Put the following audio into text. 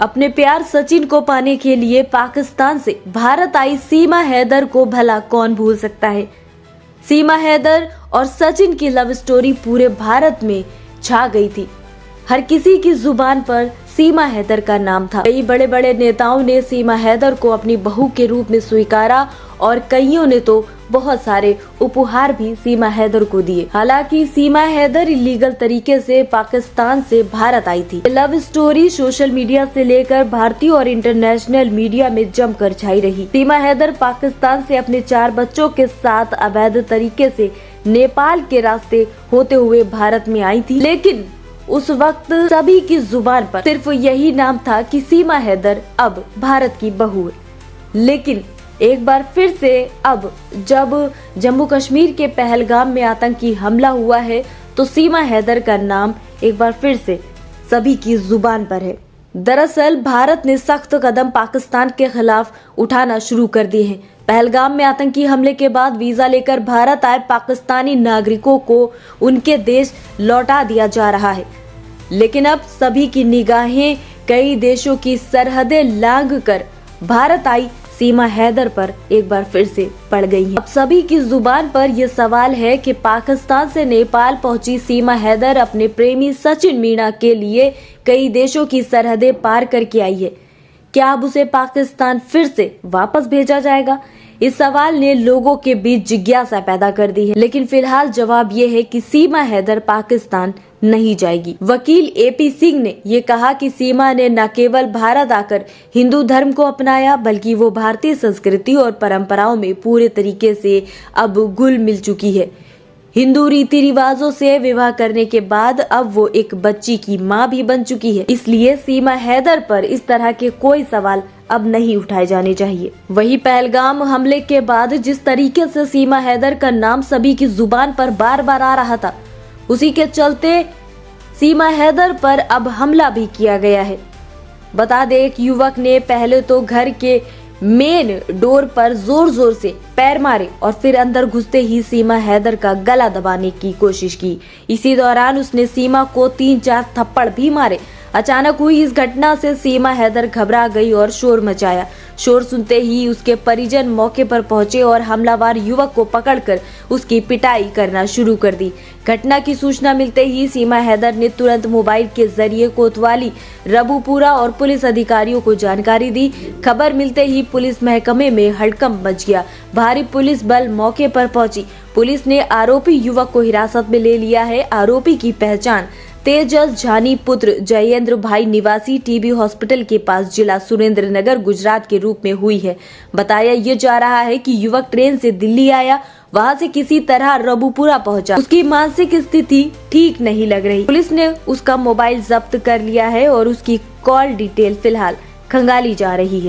अपने प्यार सचिन को पाने के लिए पाकिस्तान से भारत आई सीमा हैदर को भला कौन भूल सकता है। सीमा हैदर और सचिन की लव स्टोरी पूरे भारत में छा गई थी। हर किसी की जुबान पर सीमा हैदर का नाम था। कई बड़े बड़े नेताओं ने सीमा हैदर को अपनी बहू के रूप में स्वीकारा और कईयों ने तो बहुत सारे उपहार भी सीमा हैदर को दिए। हालांकि सीमा हैदर इलीगल तरीके से पाकिस्तान से भारत आई थी। लव स्टोरी सोशल मीडिया से लेकर भारतीय और इंटरनेशनल मीडिया में जमकर छाई रही। सीमा हैदर पाकिस्तान से अपने 4 बच्चों के साथ अवैध तरीके से नेपाल के रास्ते होते हुए भारत में आई थी, लेकिन उस वक्त सभी की जुबान पर सिर्फ यही नाम था कि सीमा हैदर अब भारत की बहू है। लेकिन एक बार फिर से अब जब जम्मू कश्मीर के पहलगाम में आतंकी हमला हुआ है तो सीमा हैदर का नाम एक बार फिर से सभी की जुबान पर है। दरअसल भारत ने सख्त कदम पाकिस्तान के खिलाफ उठाना शुरू कर दिए हैं। पहलगाम में आतंकी हमले के बाद वीजा लेकर भारत आए पाकिस्तानी नागरिकों को उनके देश लौटा दिया जा रहा है, लेकिन अब सभी की निगाहें कई देशों की सरहदें लांघकर भारत आई सीमा हैदर पर एक बार फिर से पड़ गई हैं। अब सभी की जुबान पर यह सवाल है कि पाकिस्तान से नेपाल पहुंची सीमा हैदर अपने प्रेमी सचिन मीणा के लिए कई देशों की सरहदें पार करके आई है। क्या अब उसे पाकिस्तान फिर से वापस भेजा जाएगा? इस सवाल ने लोगों के बीच जिज्ञासा पैदा कर दी है, लेकिन फिलहाल जवाब ये है कि सीमा हैदर पाकिस्तान नहीं जाएगी। वकील एपी सिंह ने ये कहा कि सीमा ने न केवल भारत आकर हिंदू धर्म को अपनाया, बल्कि वो भारतीय संस्कृति और परंपराओं में पूरे तरीके से अब घुल मिल चुकी है। हिंदू रीति रिवाजों से विवाह करने के बाद अब वो एक बच्ची की मां भी बन चुकी है। इसलिए सीमा हैदर पर इस तरह के कोई सवाल अब नहीं उठाए जाने चाहिए। वही पहलगाम हमले के बाद जिस तरीके से सीमा हैदर का नाम सभी की जुबान पर बार बार आ रहा था, उसी के चलते सीमा हैदर पर अब हमला भी किया गया है। बता दें, एक युवक ने पहले तो घर के मेन डोर पर जोर जोर से पैर मारे और फिर अंदर घुसते ही सीमा हैदर का गला दबाने की कोशिश की। इसी दौरान उसने सीमा को 3-4 थप्पड़ भी मारे। अचानक हुई इस घटना से सीमा हैदर घबरा गई और शोर मचाया। शोर सुनते ही उसके परिजन मौके पर पहुंचे और हमलावर युवक को पकड़कर उसकी पिटाई करना शुरू कर दी। घटना की सूचना मिलते ही सीमा हैदर ने तुरंत मोबाइल के जरिए कोतवाली, रबुपुरा और पुलिस अधिकारियों को जानकारी दी। खबर मिलते ही पुलिस महकमे में हड़कंप मच गया। भारी पुलिस बल मौके पर पहुंची। पुलिस ने आरोपी युवक को हिरासत में ले लिया है। आरोपी की पहचान तेजस झानी पुत्र जयेंद्र भाई निवासी टीबी हॉस्पिटल के पास जिला सुरेंद्रनगर गुजरात के रूप में हुई है। बताया ये जा रहा है कि युवक ट्रेन से दिल्ली आया, वहां से किसी तरह रबुपुरा पहुंचा। उसकी मानसिक स्थिति ठीक नहीं लग रही। पुलिस ने उसका मोबाइल जब्त कर लिया है और उसकी कॉल डिटेल फिलहाल खंगाली जा रही है।